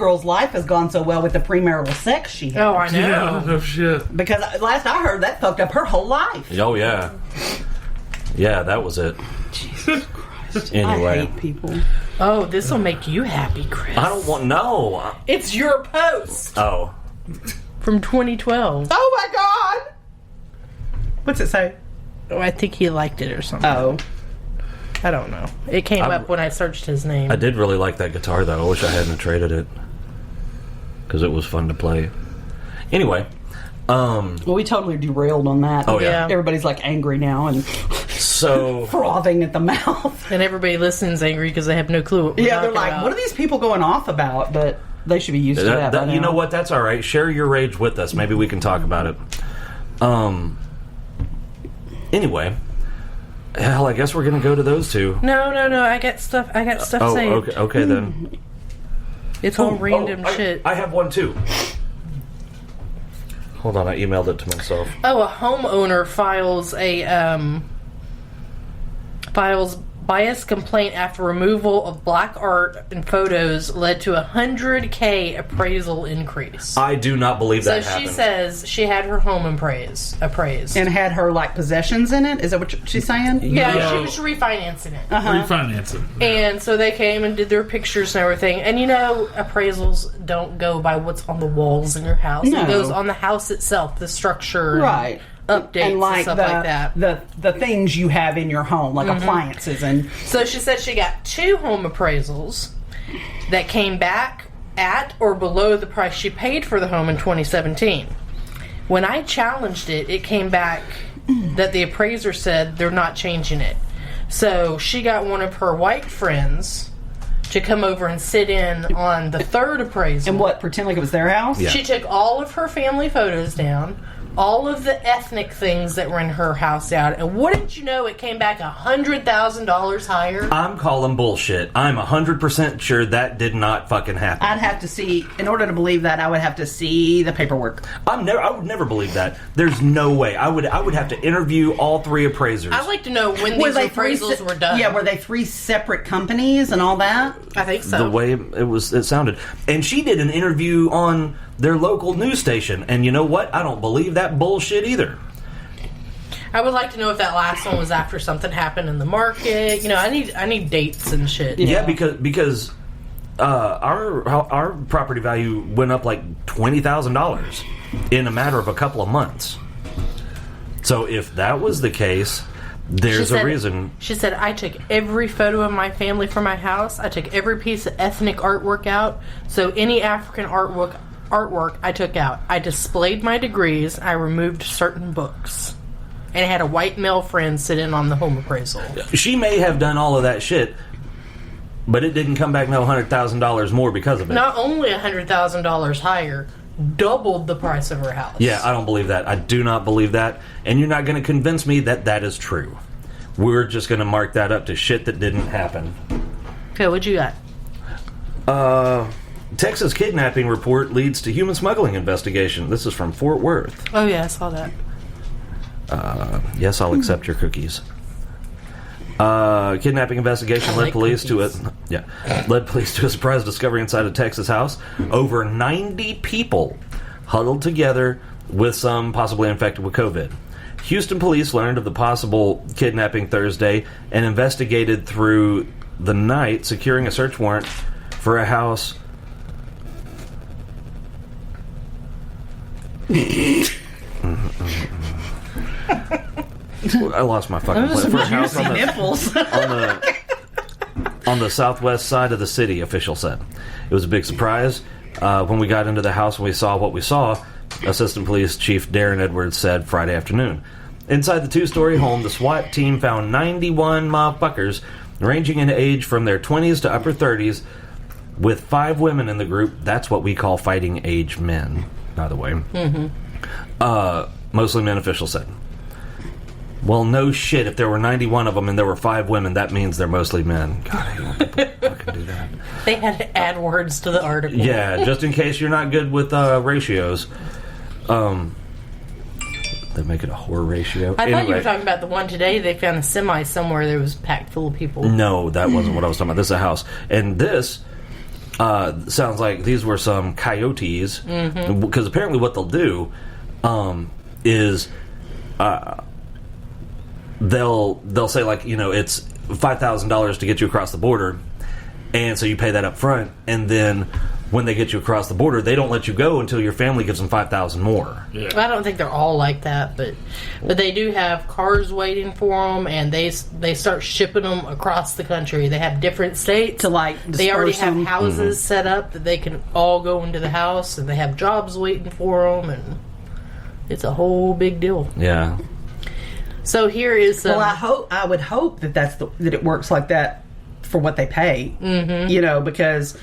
girl's life has gone so well with the premarital sex she had. Oh, I know. Yeah, no shit. Because last I heard, that fucked up her whole life. Oh, yeah. Yeah, that was it. Jesus Christ. Anyway. I hate people. Oh, this will make you happy, Chris. I don't want... No. It's your post. Oh. From 2012. Oh, my God. What's it say? Oh, I think he liked it or something. Oh. I don't know. It came up when I searched his name. I did really like that guitar, though. I wish I hadn't traded it. Because it was fun to play. Anyway. Well, we totally derailed on that. Oh, yeah. Everybody's like angry now and So... frothing at the mouth. And everybody listens angry because they have no clue what we're Yeah, they're talking like, about. what are these people going off about? But they should be used to that by you now. know what? That's all right. Share your rage with us. Maybe we can talk about it. Anyway. Hell, I guess we're going to go to those two. No. I got stuff Oh, saved. okay then. It's all random shit. I have one, too. Hold on, I emailed it to myself. Oh, a homeowner files bias complaint after removal of black art and photos led to $100K appraisal increase. I do not believe that So happened. she says she had her home appraised. And had her, like, possessions in it? Is that what she's saying? Yeah, she was refinancing it. Refinancing. And so they came and did their pictures and everything. And you know, appraisals don't go by what's on the walls in your house. No. It goes on the house itself, the structure, and Right. updates And like stuff like that. the things you have in your home, like appliances and So she said she got 2 home appraisals that came back at or below the price she paid for the home in 2017. When I challenged it, it came back that the appraiser said they're not changing it. So she got one of her white friends to come over and sit in on the 3rd appraisal. and what, pretend like it was their house? Yeah. She took all of her family photos down, all of the ethnic things that were in her house out, and wouldn't you know, it came back $100,000 higher. I'm calling bullshit. I'm 100% sure that did not fucking happen. I'd have to see, in order to believe that, I would have to see the paperwork. I would never believe that. There's no way. I would have to interview all 3 appraisers. I'd like to know when these appraisals were done. Yeah, were they 3 separate companies and all that? I think so. The way it sounded. And she did an interview on their local news station, and you know what? I don't believe that bullshit either. I would like to know if that last one was after something happened in the market. You know, I need dates and shit. Yeah, because our property value went up like $20,000 in a matter of a couple of months. So if that was the case, there's a reason. She said, I took every photo of my family from my house. I took every piece of ethnic artwork out. So any African artwork I took out. I displayed my degrees. I removed certain books. And I had a white male friend sit in on the home appraisal. She may have done all of that shit, but it didn't come back no $100,000 more because of it. Not only $100,000 higher, doubled the price of her house. Yeah, I don't believe that. I do not believe that. And you're not going to convince me that that is true. We're just going to mark that up to shit that didn't happen. Okay, what you got? Texas kidnapping report leads to human smuggling investigation. This is from Fort Worth. Oh, yeah, I saw that. Yes, I'll accept your cookies. Kidnapping investigation led police to a surprise discovery inside a Texas house. Over 90 people huddled together with some possibly infected with COVID. Houston police learned of the possible kidnapping Thursday and investigated through the night, securing a search warrant for a house. I lost my fucking place. For a house on the southwest side of the city, official said. It was a big surprise. When we got into the house and we saw what we saw, Assistant Police Chief Darren Edwards said Friday afternoon. Inside the 2-story home, the SWAT team found 91 motherfuckers ranging in age from their 20s to upper 30s, with 5 women in the group. That's what we call fighting age men, by the way. Mm-hmm. Mostly men, officials said. Well, no shit. If there were 91 of them and there were 5 women, that means they're mostly men. God, I hate when people fucking do that. They had to add words to the article. Yeah, just in case you're not good with ratios. They make it a whore ratio. I thought you were talking about the one today. They found a semi somewhere that was packed full of people. No, that wasn't what I was talking about. This is a house. And this sounds like these were some coyotes, because apparently what they'll do is they'll say, like, it's $5,000 to get you across the border, and so you pay that up front, and then when they get you across the border, they don't let you go until your family gives them $5,000 more. Yeah. I don't think they're all like that, but they do have cars waiting for them, and they start shipping them across the country. They have different states. To, like, they already have them. houses set up that they can all go into the house, and they have jobs waiting for them, and it's a whole big deal. Yeah. So here is well, I would hope that it works like that for what they pay. Mm-hmm. Because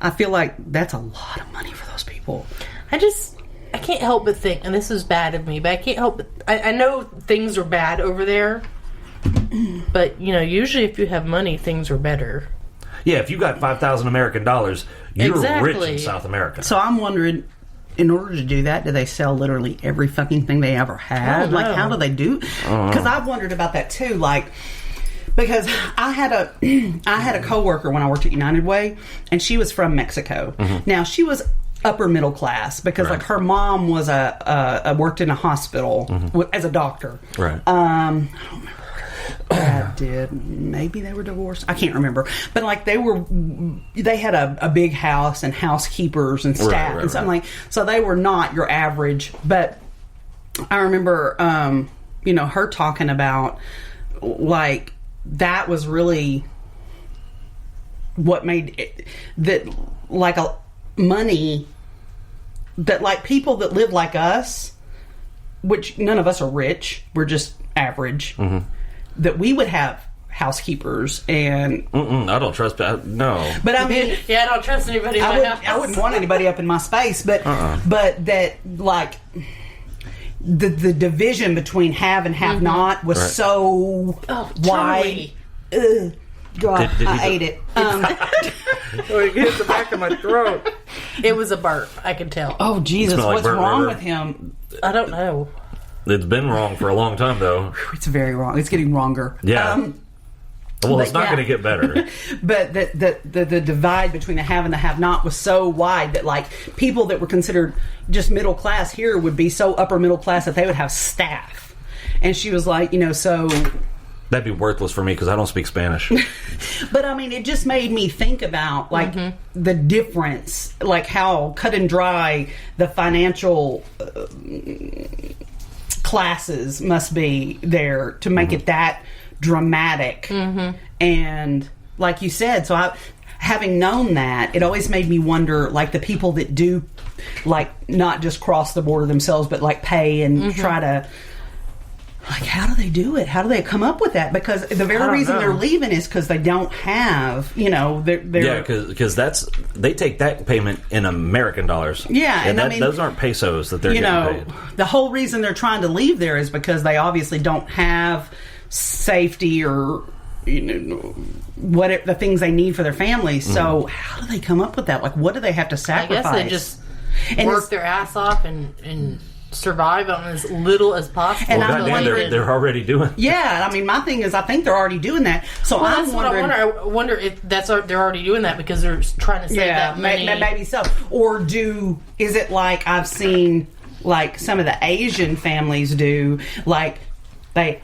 I feel like that's a lot of money for those people. I can't help but think, and this is bad of me, but I can't help but... I know things are bad over there, but, usually if you have money, things are better. Yeah, if you got 5,000 American dollars, you're rich in South America. So I'm wondering, in order to do that, do they sell literally every fucking thing they ever had? Like, how do they do... Because I've wondered about that, too, like... Because I had a coworker when I worked at United Way, and she was from Mexico. Mm-hmm. Now, she was upper middle class because like her mom was worked in a hospital as a doctor. Right. I don't remember what her dad did. Maybe they were divorced. I can't remember. But like they had a big house and housekeepers and staff and something like. So they were not your average. But I remember, her talking about like. That was really what made it, that like money that like people that live like us, which none of us are rich, we're just average, that we would have housekeepers and I don't trust no. But I mean, I don't trust anybody. I wouldn't want anybody up in my space, but that like. The division between have and have not was so wide. God, I ate it. It hit the back of my throat. It was a burp, I can tell. Oh, Jesus, like what's wrong with him? I don't know. It's been wrong for a long time, though. It's very wrong. It's getting wronger. Yeah. Well, it's not going to get better. But the divide between the have and the have not was so wide that like people that were considered just middle class here would be so upper middle class that they would have staff. And she was like, so... That'd be worthless for me because I don't speak Spanish. But I mean, it just made me think about like the difference, like how cut and dry the financial classes must be there to make it that dramatic. And like you said, so having known that, it always made me wonder, like the people that do like not just cross the border themselves but like pay and try to, like, how do they do it? How do they come up with that? Because the very reason they're leaving is because they don't have, they're because they take that payment in American dollars. Yeah, and I mean, those aren't pesos that they're getting paid. The whole reason they're trying to leave there is because they obviously don't have safety or what the things they need for their families. So how do they come up with that? Like, what do they have to sacrifice? I guess they just work their ass off and survive on as little as possible. And I'm wondering, they're already doing. Yeah, I mean, my thing is, I think they're already doing that. So I'm wondering. I wonder if they're already doing that because they're trying to save that money. Maybe so. Or is it like I've seen, like some of the Asian families do, like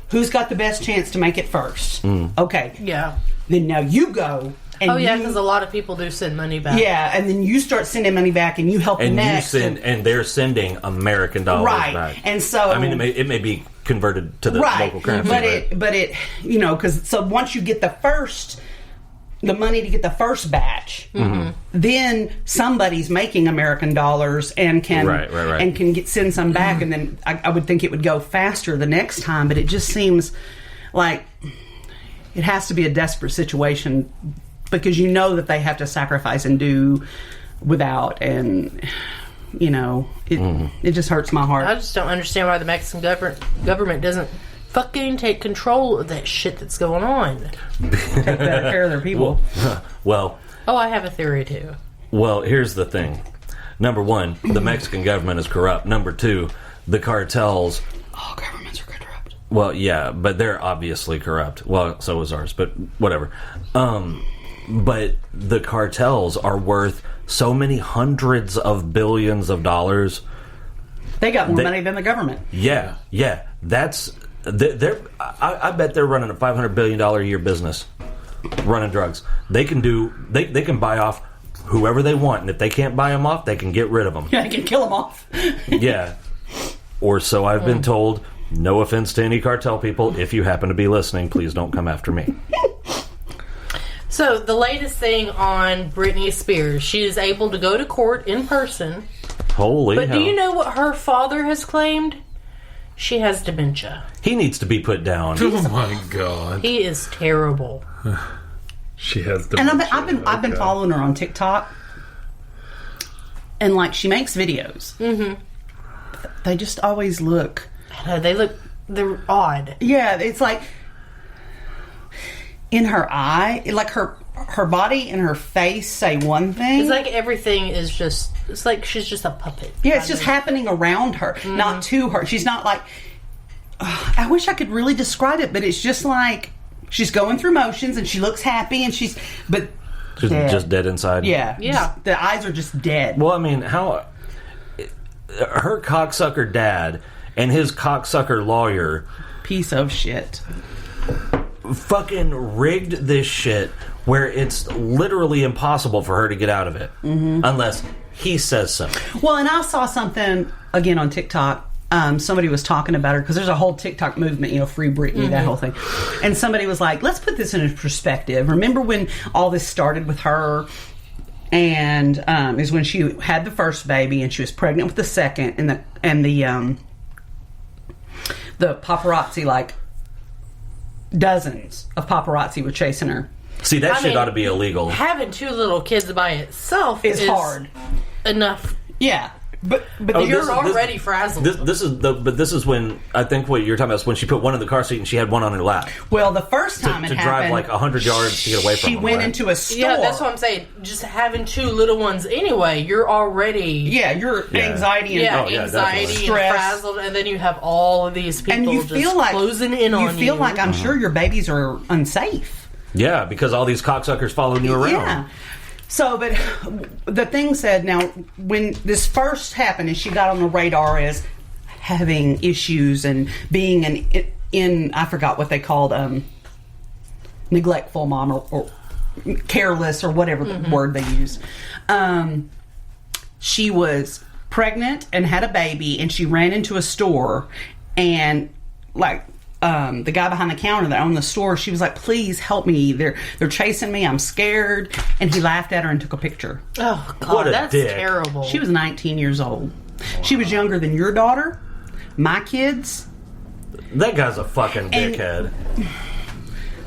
who's got the best chance to make it first? Okay. Yeah. Then now you go. And because a lot of people do send money back. Yeah, and then you start sending money back, and you help the next. And they're sending American dollars back. Right, and so... I mean, it may be converted to the local currency. But it because so once you get the money to get the first batch, then somebody's making American dollars and can and can send some back, and then I would think it would go faster the next time. But it just seems like it has to be a desperate situation. Because that they have to sacrifice and do without, and it just hurts my heart. I just don't understand why the Mexican government doesn't fucking take control of that shit that's going on. Take better care of their people. Well, I have a theory too. Well, here's the thing. Number one, the Mexican government is corrupt. Number two, the cartels. All governments are corrupt. Well, yeah, but they're obviously corrupt. Well, so is ours, but whatever. But the cartels are worth so many hundreds of billions of dollars. They got more money than the government. Yeah. That's I bet they're running a $500 billion a year business, running drugs. They can buy off whoever they want, and if they can't buy them off, they can get rid of them. Yeah, they can kill them off. Yeah, or so I've been told. No offense to any cartel people. If you happen to be listening, please don't come after me. So, the latest thing on Britney Spears, she is able to go to court in person. Holy hell. But do you know what her father has claimed? She has dementia. He needs to be put down. Oh my God. He is terrible. She has dementia. And I've been following her on TikTok. And, like, she makes videos. Mm-hmm. They just always look... They're odd. Yeah, it's like in her eye, like her body and her face say one thing. It's like everything is just, it's like she's just a puppet. Yeah, it's just happening around her, not to her. She's not like, I wish I could really describe it, but it's just like she's going through motions and she looks happy and she's just dead inside. Yeah. Yeah. The eyes are just dead. Well, I mean, how her cocksucker dad and his cocksucker lawyer piece of shit fucking rigged this shit where it's literally impossible for her to get out of it unless he says so. Well, and I saw something again on TikTok. Somebody was talking about her because there's a whole TikTok movement, Free Britney, that whole thing. And somebody was like, let's put this in perspective. Remember when all this started with her? And is when she had the first baby and she was pregnant with the second, and the paparazzi, like dozens of paparazzi were chasing her. See, that shit ought to be illegal. Having two little kids by itself is hard enough. Yeah. But you're already frazzled. This is when I think what you're talking about is when she put one in the car seat and she had one on her lap. Well, the first time to it happened, drive like 100 yards to get away from she them, went right? into a store. Yeah, that's what I'm saying. Just having two little ones anyway, you're already your anxiety and anxiety and stress, frazzled, and then you have all of these people and you just feel like closing in on you. You feel like I'm sure your babies are unsafe. Yeah, because all these cocksuckers following you around. Yeah. So, but the thing said, now, when this first happened and she got on the radar as having issues and being in I forgot what they called, neglectful mom or careless or whatever the word they used. She was pregnant and had a baby, and she ran into a store, and like, the guy behind the counter that owned the store, she was like, please help me. They're chasing me. I'm scared. And he laughed at her and took a picture. Oh, God, what a that's dick. terrible. She was 19 years old. Wow. She was younger than your daughter, my kids. That guy's a fucking dickhead.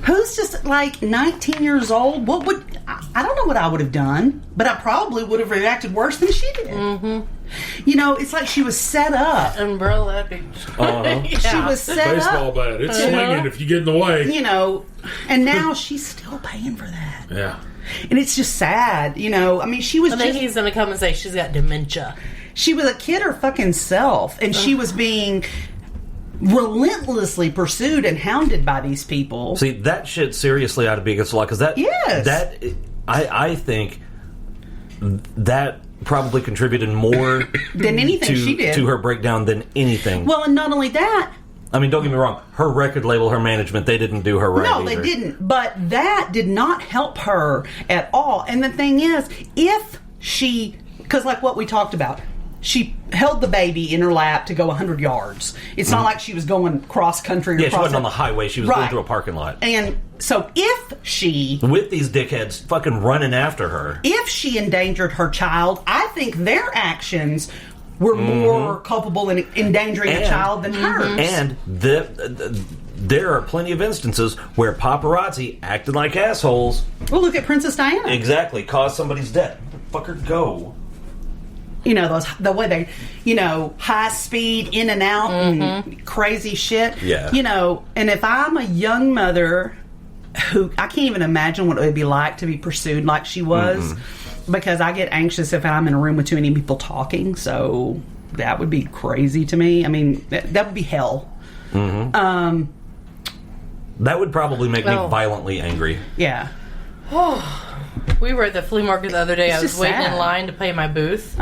Who's just like 19 years old? I don't know what I would have done, but I probably would have reacted worse than she did. Mm-hmm. It's like she was set up. Umbrella. She was set Baseball up. bat. It's swinging if you get in the way. And now she's still paying for that. Yeah. And it's just sad. I mean, she was I think he's going to come and say she's got dementia. She was a kid her fucking self, and she was being relentlessly pursued and hounded by these people. See, that shit seriously ought to be against the law, because I think that probably contributed more than anything she did to her breakdown than anything. Well, and not only that, I mean, don't get me wrong, her record label, her management, they didn't do her right. No, they didn't. But that did not help her at all. And the thing is, because like what we talked about, she held the baby in her lap to go 100 yards. It's not like she was going cross country. Yeah, she wasn't on the highway. She was going through a parking lot. And so if she... with these dickheads fucking running after her. If she endangered her child, I think their actions were more culpable in endangering a child than hers. And there are plenty of instances where paparazzi acted like assholes. Well, look at Princess Diana. Exactly. Caused somebody's death. Fucker, go. The way they, high speed in and out and crazy shit. Yeah. And if I'm a young mother who, I can't even imagine what it would be like to be pursued like she was, because I get anxious if I'm in a room with too many people talking. So that would be crazy to me. I mean, that would be hell. That would probably make me violently angry. Yeah. We were at the flea market the other day. I was just waiting sad. in line to pay my booth.